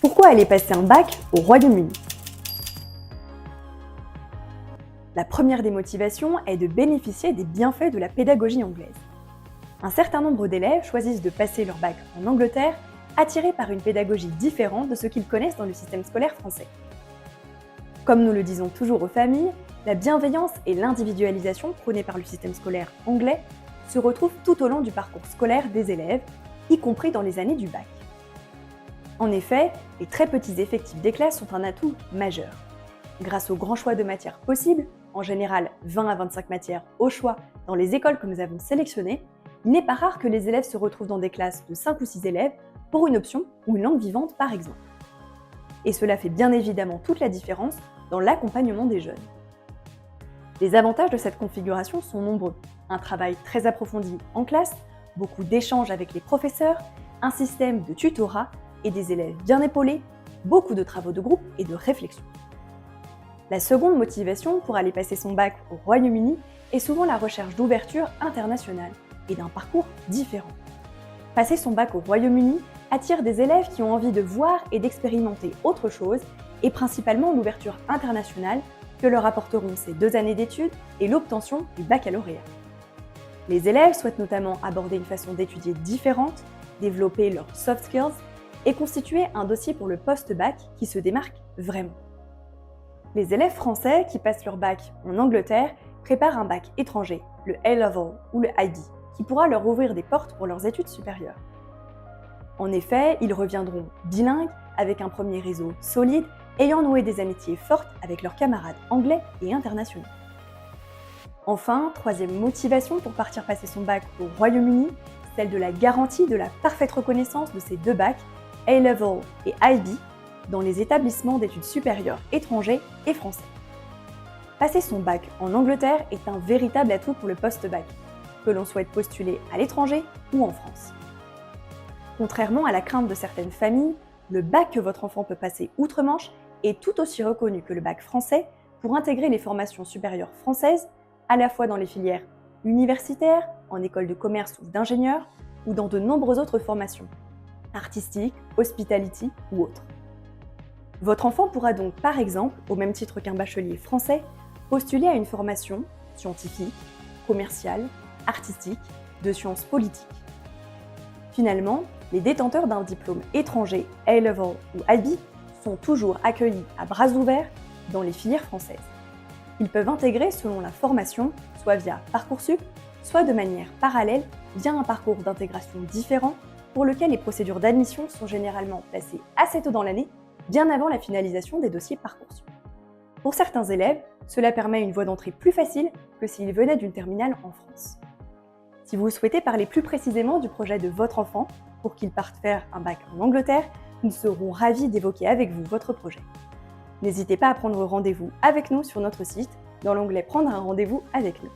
Pourquoi aller passer un bac au Royaume-Uni? La première des motivations est de bénéficier des bienfaits de la pédagogie anglaise. Un certain nombre d'élèves choisissent de passer leur bac en Angleterre, attirés par une pédagogie différente de ce qu'ils connaissent dans le système scolaire français. Comme nous le disons toujours aux familles, la bienveillance et l'individualisation prônées par le système scolaire anglais se retrouvent tout au long du parcours scolaire des élèves, y compris dans les années du bac. En effet, les très petits effectifs des classes sont un atout majeur. Grâce au grand choix de matières possibles, en général 20 à 25 matières au choix dans les écoles que nous avons sélectionnées, il n'est pas rare que les élèves se retrouvent dans des classes de 5 ou 6 élèves pour une option ou une langue vivante par exemple. Et cela fait bien évidemment toute la différence dans l'accompagnement des jeunes. Les avantages de cette configuration sont nombreux. Un travail très approfondi en classe, beaucoup d'échanges avec les professeurs, un système de tutorat et des élèves bien épaulés, beaucoup de travaux de groupe et de réflexion. La seconde motivation pour aller passer son bac au Royaume-Uni est souvent la recherche d'ouverture internationale et d'un parcours différent. Passer son bac au Royaume-Uni attire des élèves qui ont envie de voir et d'expérimenter autre chose et principalement l'ouverture internationale que leur apporteront ces 2 années d'études et l'obtention du baccalauréat. Les élèves souhaitent notamment aborder une façon d'étudier différente, développer leurs soft skills et constituer un dossier pour le post-bac qui se démarque vraiment. Les élèves français qui passent leur bac en Angleterre préparent un bac étranger, le A-Level ou le IB, qui pourra leur ouvrir des portes pour leurs études supérieures. En effet, ils reviendront bilingues, avec un premier réseau solide, ayant noué des amitiés fortes avec leurs camarades anglais et internationaux. Enfin, troisième motivation pour partir passer son bac au Royaume-Uni, celle de la garantie de la parfaite reconnaissance de ces 2 bacs, A-Level et IB, dans les établissements d'études supérieures étrangers et français. Passer son bac en Angleterre est un véritable atout pour le post-bac, que l'on souhaite postuler à l'étranger ou en France. Contrairement à la crainte de certaines familles, le bac que votre enfant peut passer outre-Manche est tout aussi reconnu que le bac français pour intégrer les formations supérieures françaises, à la fois dans les filières universitaires, en école de commerce ou d'ingénieur, ou dans de nombreuses autres formations, artistiques, hospitality ou autres. Votre enfant pourra donc, par exemple, au même titre qu'un bachelier français, postuler à une formation scientifique, commerciale, artistique, de sciences politiques. Finalement, les détenteurs d'un diplôme étranger A-Level ou IB sont toujours accueillis à bras ouverts dans les filières françaises. Ils peuvent intégrer selon la formation, soit via Parcoursup, soit de manière parallèle via un parcours d'intégration différent pour lequel les procédures d'admission sont généralement placées assez tôt dans l'année, bien avant la finalisation des dossiers Parcoursup. Pour certains élèves, cela permet une voie d'entrée plus facile que s'ils venaient d'une terminale en France. Si vous souhaitez parler plus précisément du projet de votre enfant pour qu'il parte faire un bac en Angleterre, nous serons ravis d'évoquer avec vous votre projet. N'hésitez pas à prendre rendez-vous avec nous sur notre site dans l'onglet « Prendre un rendez-vous avec nous ».